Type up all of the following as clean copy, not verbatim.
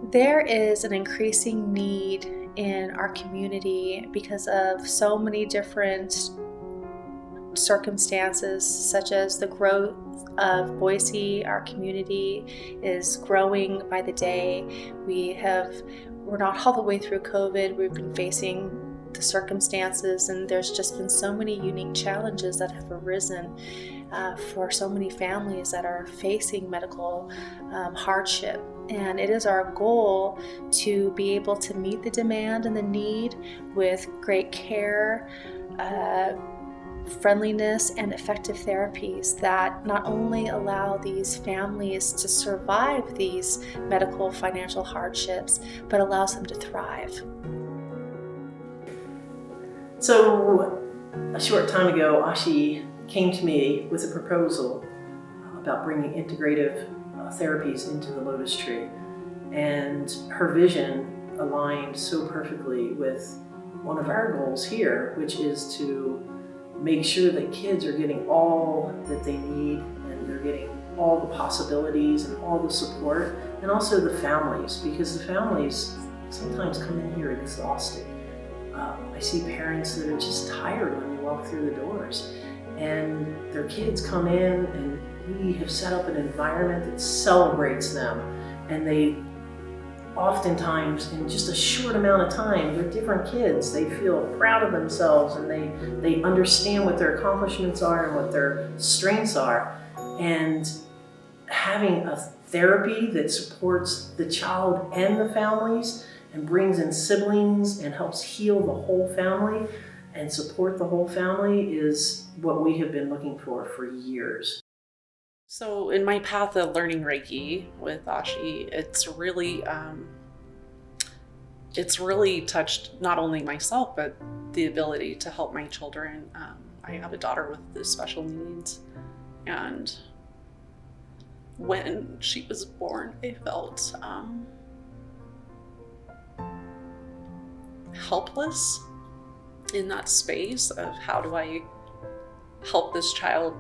There is an increasing need in our community because of so many different circumstances, such as the growth of Boise. Our community is growing by the day. We're not all the way through COVID. We've been facing the circumstances, and there's just been so many unique challenges that have arisen for so many families that are facing medical hardship. And it is our goal to be able to meet the demand and the need with great care, friendliness, and effective therapies that not only allow these families to survive these medical financial hardships, but allows them to thrive. So a short time ago, Ashi came to me with a proposal about bringing integrative therapies into the Lotus Tree. And her vision aligned so perfectly with one of our goals here, which is to make sure that kids are getting all that they need and they're getting all the possibilities and all the support, and also the families, because the families sometimes come in here exhausted. I see parents that are just tired when they walk through the doors, and their kids come in, and we have set up an environment that celebrates them, and they oftentimes, in just a short amount of time, they're different kids. They feel proud of themselves, and they understand what their accomplishments are and what their strengths are. And having a therapy that supports the child and the families and brings in siblings and helps heal the whole family and support the whole family is what we have been looking for years. So in my path of learning Reiki with Ashi, it's really touched not only myself, but the ability to help my children. I have a daughter with special needs, and when she was born, I felt helpless in that space of how do I help this child.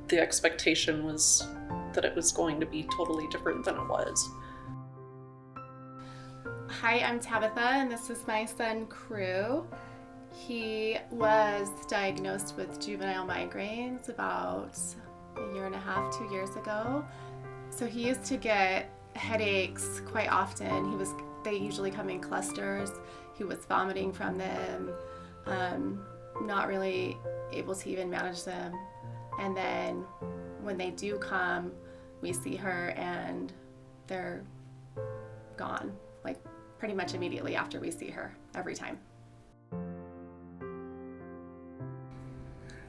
The expectation was that it was going to be totally different than it was. Hi, I'm Tabitha, and this is my son, Crew. He was diagnosed with juvenile migraines about a year and a half, 2 years ago. So he used to get headaches quite often. They usually come in clusters. He was vomiting from them, not really able to even manage them. And then when they do come, we see her and they're gone, like pretty much immediately after we see her, every time.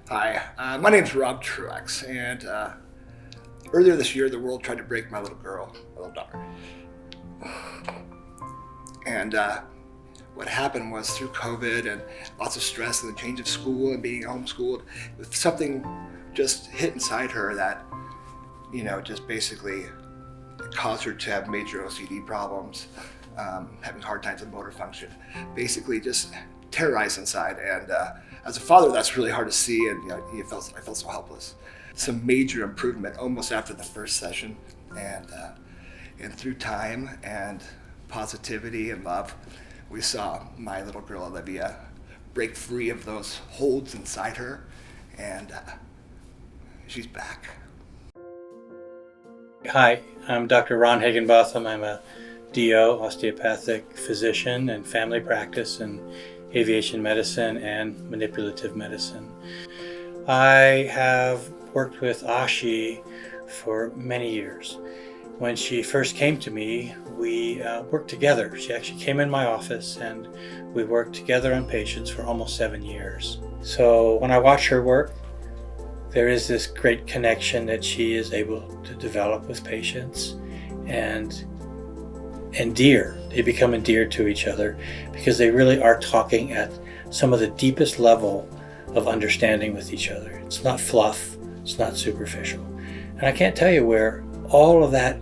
Hi, my name's Rob Truex, and earlier this year the world tried to break my little daughter. And what happened was, through COVID and lots of stress and the change of school and being homeschooled, something just hit inside her that, just basically caused her to have major OCD problems, having hard times with motor function, basically just terrorized inside. And as a father, that's really hard to see, and I felt so helpless. Some major improvement almost after the first session, and through time and positivity and love, we saw my little girl Olivia break free of those holds inside her, and she's back. Hi, I'm Dr. Ron Higginbotham. I'm a DO, osteopathic physician and family practice in aviation medicine and manipulative medicine. I have worked with Ashi for many years. When she first came to me, we worked together. She actually came in my office and we worked together on patients for almost 7 years. So when I watch her work, there is this great connection that she is able to develop with patients, and they become endeared to each other because they really are talking at some of the deepest level of understanding with each other. It's not fluff, it's not superficial. And I can't tell you where all of that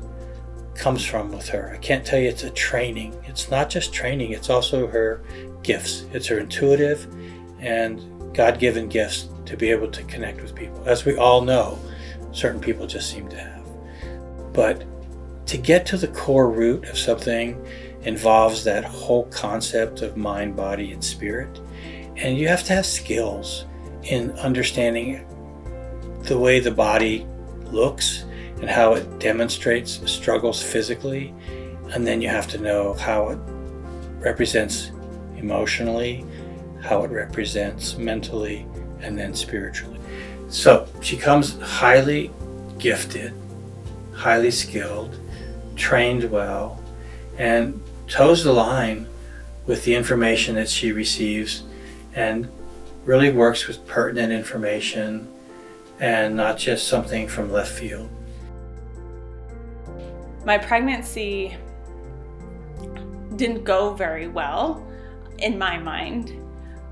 comes from with her. I can't tell you it's a training. It's not just training, it's also her gifts. It's her intuitive and God-given gifts to be able to connect with people. As we all know, certain people just seem to have. But to get to the core root of something involves that whole concept of mind, body, and spirit. And you have to have skills in understanding the way the body looks and how it demonstrates struggles physically. And then you have to know how it represents emotionally, how it represents mentally, and then spiritually. So she comes highly gifted, highly skilled, trained well, and toes the line with the information that she receives and really works with pertinent information and not just something from left field. My pregnancy didn't go very well in my mind.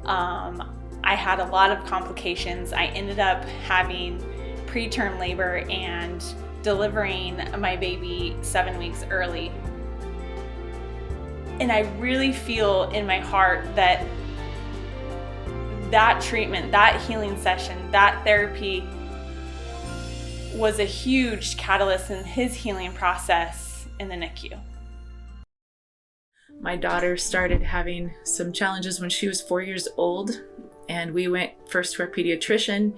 I had a lot of complications. I ended up having preterm labor and delivering my baby 7 weeks early. And I really feel in my heart that that treatment, that healing session, that therapy was a huge catalyst in his healing process in the NICU. My daughter started having some challenges when she was 4 years old, and we went first to our pediatrician,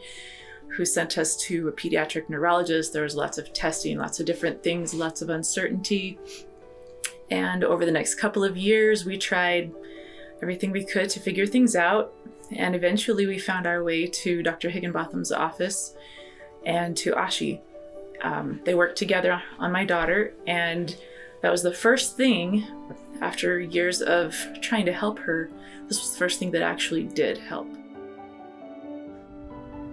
who sent us to a pediatric neurologist. There was lots of testing, lots of different things, lots of uncertainty. And over the next couple of years, we tried everything we could to figure things out. And eventually we found our way to Dr. Higginbotham's office and to Ashi. They worked together on my daughter, and that was the first thing, after years of trying to help her, this was the first thing that actually did help.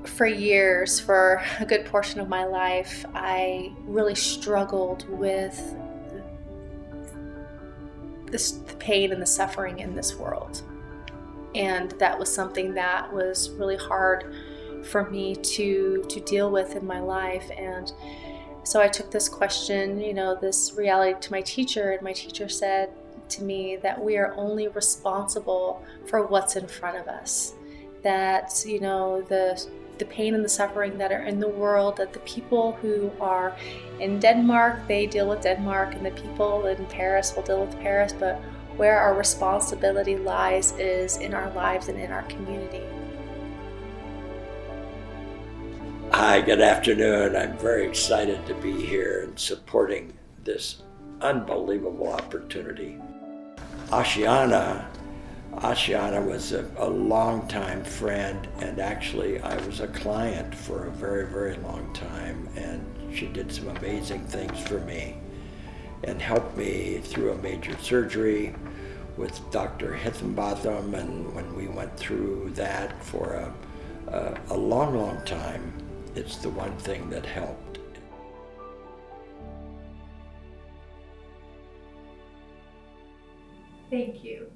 For years, for a good portion of my life, I really struggled with the pain and the suffering in this world. And that was something that was really hard for me to deal with in my life. And so I took this question, this reality to my teacher, and my teacher said to me that we are only responsible for what's in front of us. That, the pain and the suffering that are in the world, that the people who are in Denmark, they deal with Denmark, and the people in Paris will deal with Paris, but where our responsibility lies is in our lives and in our community. Hi, good afternoon. I'm very excited to be here and supporting this unbelievable opportunity. Ashiana was a longtime friend, and actually I was a client for a very, very long time, and she did some amazing things for me and helped me through a major surgery with Dr. Higginbotham, and when we went through that for a long, long time, it's the one thing that helped. Thank you.